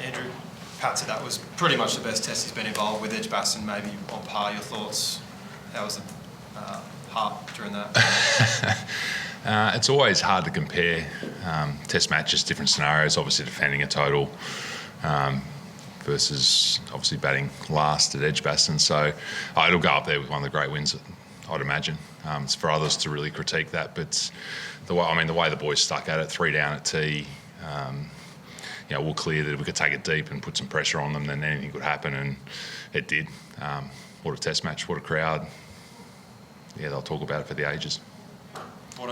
Andrew, Pat said that was pretty much the best test he's been involved with. Edgbaston maybe on par. Your thoughts? How was the heart during that? It's always hard to compare test matches, different scenarios, obviously defending a total versus obviously batting last at Edgbaston. So it'll go up there with one of the great wins, I'd imagine. It's for others to really critique that, but the way the boys stuck at it, 3 down at tee, we're clear that if we could take it deep and put some pressure on them, then anything could happen, and it did. What a test match, what a crowd. Yeah, they'll talk about it for the ages. Are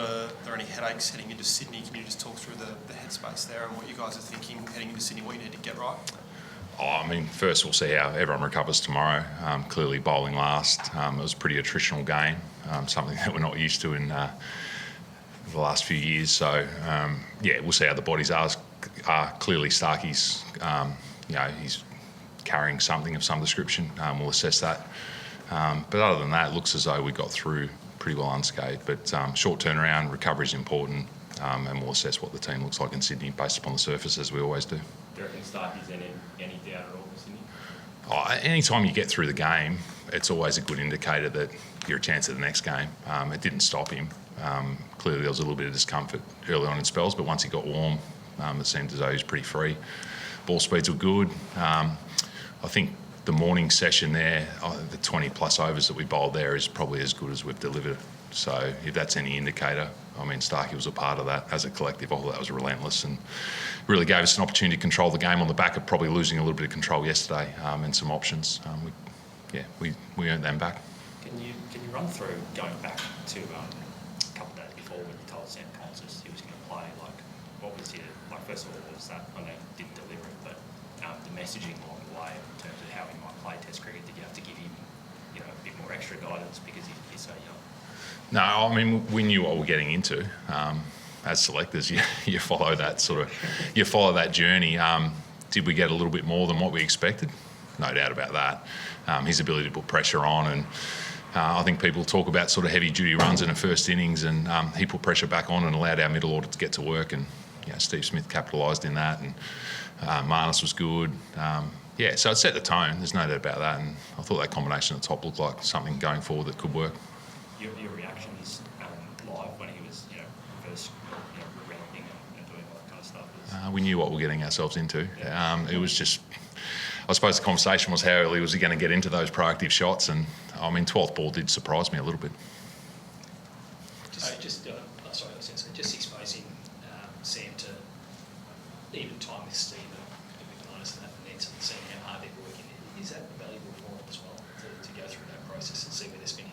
there any headaches heading into Sydney? Can you just talk through the headspace there and what you guys are thinking heading into Sydney, what you need to get right? First we'll see how everyone recovers tomorrow. Clearly bowling last. It was a pretty attritional game, something that we're not used to in the last few years. So, we'll see how the bodies are. Clearly Starkey's, he's carrying something of some description. We'll assess that. But other than that, it looks as though we got through pretty well unscathed. But short turnaround, recovery is important, and we'll assess what the team looks like in Sydney based upon the surface, as we always do. Do you reckon Starkey's any doubt at all for Sydney? Anytime you get through the game, it's always a good indicator that you're a chance at the next game. It didn't stop him. Clearly there was a little bit of discomfort early on in spells, but once he got warm, it seemed as though he was pretty free. Ball speeds were good. I think the morning session there, the 20 plus overs that we bowled there is probably as good as we've delivered. So if that's any indicator, Starkey was a part of that as a collective. All that was relentless and really gave us an opportunity to control the game on the back of probably losing a little bit of control yesterday and some options. We earned them back. Can you run through going back to a couple of days before when you told Sam Consis he was going to play? What was first of all, what was that? I know you didn't deliver it, but the messaging along the way in terms of how he might play Test cricket, did you have to give him a bit more extra guidance because he's so young? No, we knew what we're getting into. As selectors, you follow that journey. Did we get a little bit more than what we expected? No doubt about that. His ability to put pressure on, and I think people talk about sort of heavy duty runs in the first innings, and he put pressure back on and allowed our middle order to get to work, and Steve Smith capitalised in that, and Marnus was good. So it set the tone, there's no doubt about that, and I thought that combination at the top looked like something going forward that could work. Your reactions live when he was first ramping and doing all that kind of stuff? We knew what we were getting ourselves into. It was just, I suppose the conversation was how early was he going to get into those proactive shots, and 12th ball did surprise me a little bit. Just exposing Sam to even time with Steve and McDonald and that nets and seeing how hard they're working. Is that valuable for them as well to go through that process and see where they're spinning?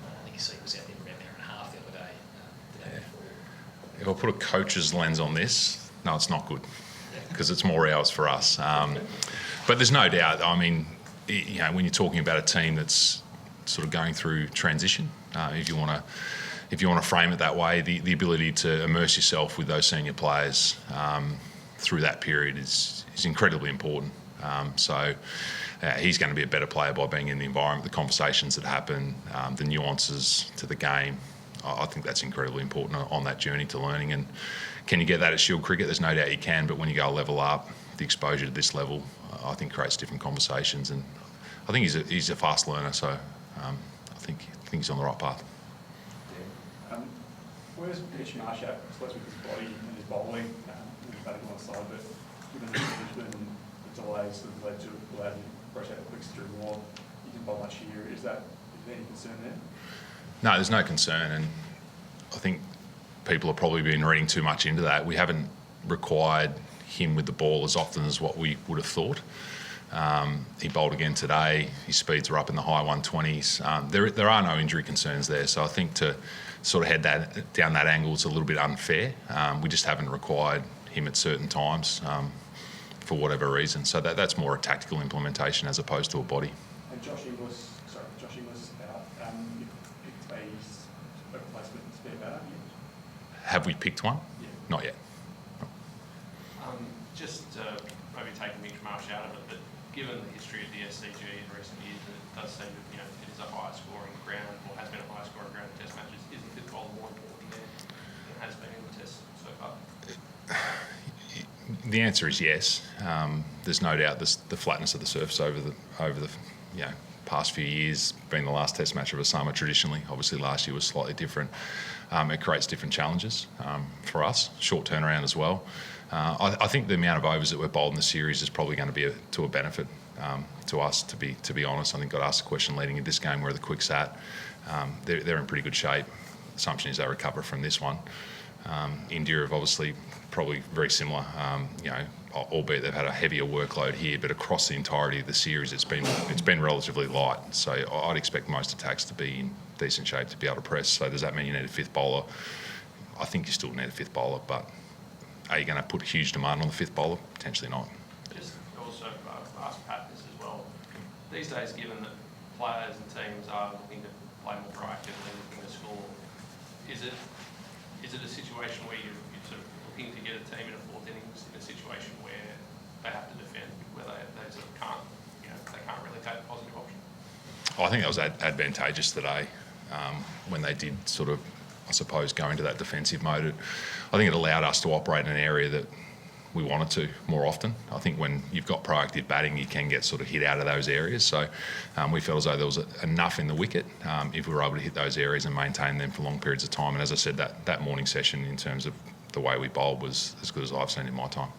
I think Steve was out there for about an hour and a half the other day, the day before. If I put a coach's lens on this, no, it's not good because it's more hours for us. But there's no doubt, when you're talking about a team that's sort of going through transition, if you want to frame it that way, the ability to immerse yourself with those senior players through that period is incredibly important. He's going to be a better player by being in the environment, the conversations that happen, the nuances to the game. I think that's incredibly important on that journey to learning. And can you get that at Shield cricket? There's no doubt you can, but when you go a level up, the exposure to this level, I think creates different conversations. And I think he's a fast learner, so I think he's on the right path. Where's Mitch Marsh at, I suppose, with his body and his bowling, his batting on the side, but given the condition and the delays that have led to allow him to brush out the quicks through more, he didn't bowl much here. Is there any concern there? No, there's no concern, and I think people have probably been reading too much into that. We haven't required him with the ball as often as what we would have thought. He bowled again today. His speeds are up in the high 120s. There are no injury concerns there, so I think to sort of head down that angle is a little bit unfair. We just haven't required him at certain times for whatever reason. So that's more a tactical implementation as opposed to a body. And Josh Inglis out. You picked a replacement spare batter. Have we picked one? Yeah. Not yet. Maybe taking Mitch Marsh out of it, but given the history of the SCG in recent years, it does seem that it is a higher scoring ground, or has been a higher scoring ground in Test matches. Isn't this ball more important there than it has been in the Test so far? The answer is yes. There's no doubt the flatness of the surface over the past few years, being the last Test match of a summer traditionally. Obviously last year was slightly different. It creates different challenges for us, short turnaround as well. I think the amount of overs that we're bowled in the series is probably going to be to a benefit to us, to be honest. I think got asked the question leading into this game where the Quicks at. They're in pretty good shape. Assumption is they recover from this one. India have obviously probably very similar, albeit they've had a heavier workload here, but across the entirety of the series it's been relatively light. So I'd expect most attacks to be in decent shape to be able to press. So does that mean you need a fifth bowler? I think you still need a fifth bowler, but are you going to put huge demand on the fifth bowler? Potentially not. Just also ask Pat this as well. These days, given that players and teams are looking to play more proactively, looking to score, is it a situation where you're sort of looking to get a team in a fourth innings in a situation where they have to defend, where they sort of can't, they can't really take a positive option? I think that was advantageous today when they did sort of, I suppose, go into that defensive mode. I think it allowed us to operate in an area that we wanted to more often. I think when you've got proactive batting, you can get sort of hit out of those areas. So we felt as though there was enough in the wicket if we were able to hit those areas and maintain them for long periods of time. And as I said, that morning session in terms of the way we bowled was as good as I've seen in my time.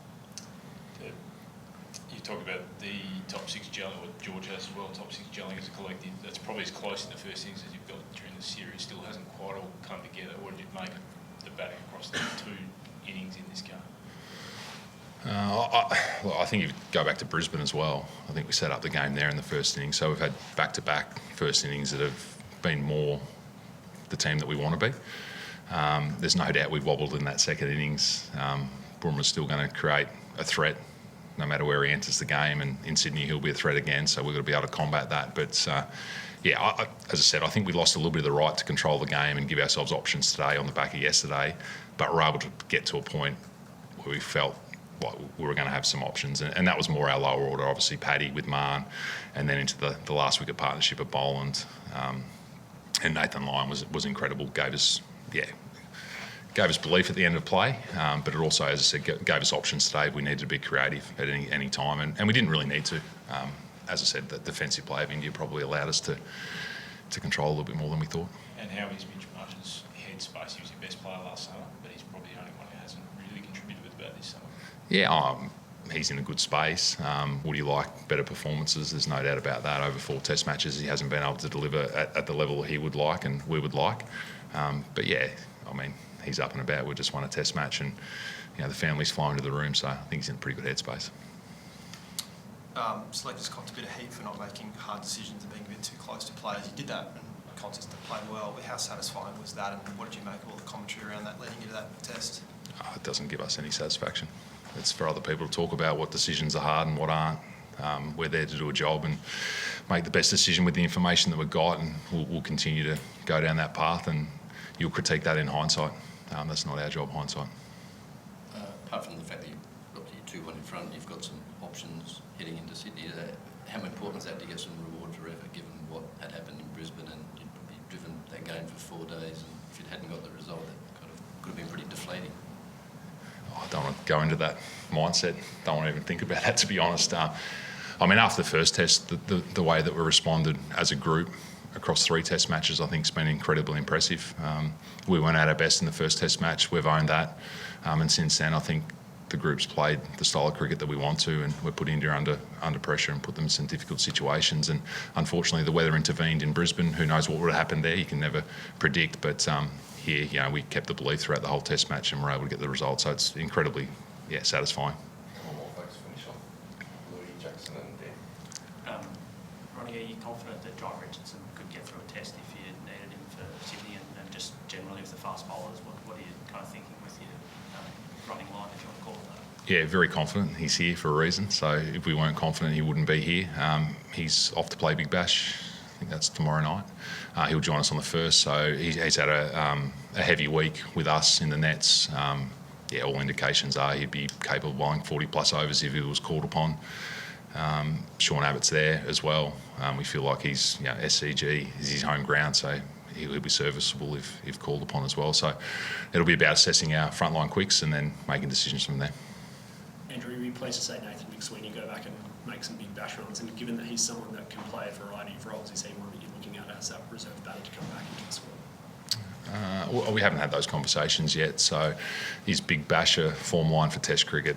You talk about the top six gelling, what George has as well, top six gelling as a collective. That's probably as close in the first innings as you've got during the series. Still hasn't quite all come together. What did it make of the batting across the two innings in this game? I think if you go back to Brisbane as well, I think we set up the game there in the first innings. So we've had back-to-back first innings that have been more the team that we want to be. There's no doubt we've wobbled in that second innings. Brummer's still going to create a threat no matter where he enters the game, and in Sydney he'll be a threat again, so we've got to be able to combat that. But as I said, I think we lost a little bit of the right to control the game and give ourselves options today on the back of yesterday, but we're able to get to a point where we felt like we were going to have some options, and that was more our lower order, obviously Paddy with Marn, and then into the last wicket partnership of Boland, and Nathan Lyon was incredible, gave us belief at the end of play, but it also, as I said, gave us options today. We needed to be creative at any time, and we didn't really need to. As I said, the defensive play of India probably allowed us to control a little bit more than we thought. And how is Mitch Marsh's headspace? He was your best player last summer, but he's probably the only one who hasn't really contributed with about this summer. Yeah, he's in a good space. Would he like better performances? There's no doubt about that. Over 4 Test matches, he hasn't been able to deliver at the level he would like and we would like. But yeah, I mean, he's up and about. We just won a Test match, and the family's flown to the room, so I think he's in a pretty good headspace. Selector's copped a bit of heat for not making hard decisions and being a bit too close to players. You did that in a contest that played well. How satisfying was that, and what did you make of all the commentary around that leading into that test? It doesn't give us any satisfaction. It's for other people to talk about what decisions are hard and what aren't. We're there to do a job and make the best decision with the information that we've got, and we'll continue to go down that path, and you'll critique that in hindsight. That's not our job, hindsight. Apart from the fact that you're 2-1 in front, you've got some options heading into Sydney. How important is that to get some reward for effort, given what had happened in Brisbane, and you'd probably driven that game for 4 days, and if you hadn't got the result, that kind of could have been pretty deflating. I don't want to go into that mindset. Don't want to even think about that, to be honest. I mean, after the first test, the way that we responded as a group across 3 Test matches, I think, has been incredibly impressive. We weren't at our best in the first Test match. We've owned that. And since then, I think the group's played the style of cricket that we want to, and we're put India under pressure and put them in some difficult situations. And unfortunately, the weather intervened in Brisbane. Who knows what would have happened there? You can never predict. But here, we kept the belief throughout the whole Test match, and we're able to get the result. So it's incredibly, satisfying. One more folks finish off. Louis, Jackson and Dan. Ronnie, are you confident that John Richardson could get through a test if you needed him for Sydney, and just generally with the fast bowlers? What are you kind of thinking with your running line, if you want to call it that? Yeah, very confident. He's here for a reason. So if we weren't confident, he wouldn't be here. He's off to play Big Bash. I think that's tomorrow night. He'll join us on the 1st. So he's had a heavy week with us in the nets. All indications are he'd be capable of bowling 40-plus overs if he was called upon. Sean Abbott's there as well. We feel like he's, SCG is his home ground, so he'll be serviceable if called upon as well. So it'll be about assessing our frontline quicks and then making decisions from there. pleased to say Nathan McSweeney go back and make some big bash runs. And given that he's someone that can play a variety of roles, is he one that you're looking at as that reserve batter to come back into the squad? Well, we haven't had those conversations yet, so his big basher form line for Test cricket,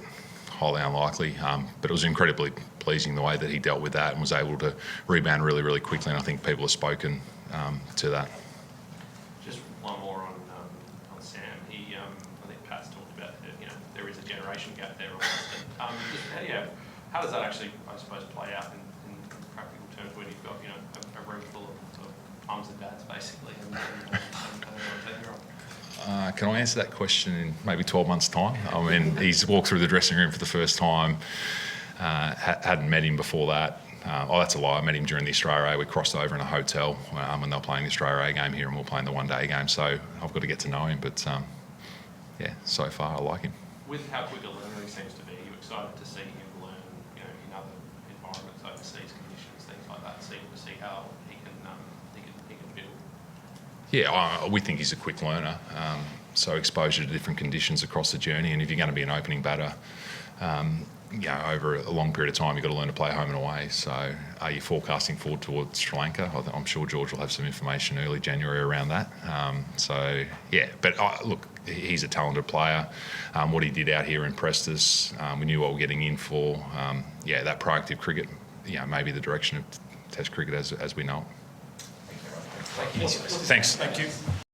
highly unlikely. But it was incredibly pleasing the way that he dealt with that and was able to rebound really, really quickly, and I think people have spoken to that. Just one more on Sam. He, I think Pat's talked about that, there is a generation gap there almost. How does that actually, I suppose, play out in practical terms when you've got, a room full of mums and dads basically and can I answer that question in maybe 12 months' time? I mean, he's walked through the dressing room for the first time, hadn't met him before that. That's a lie. I met him during the Australia A. We crossed over in a hotel when they were playing the Australia A game here, and we were playing the one-day game. So I've got to get to know him. But yeah, so far I like him. With how quick a learner he seems to be, are you excited to see him learn, in other environments, overseas conditions, things like that, to see how he can build? Yeah, we think he's a quick learner. So exposure to different conditions across the journey, and if you're going to be an opening batter, over a long period of time, you've got to learn to play home and away. So are you forecasting forward towards Sri Lanka? I'm sure George will have some information early January around that. But look, he's a talented player. What he did out here impressed us. We knew what we were getting in for. That proactive cricket, maybe the direction of Test cricket as we know it. Thank you. Thanks. Thank you.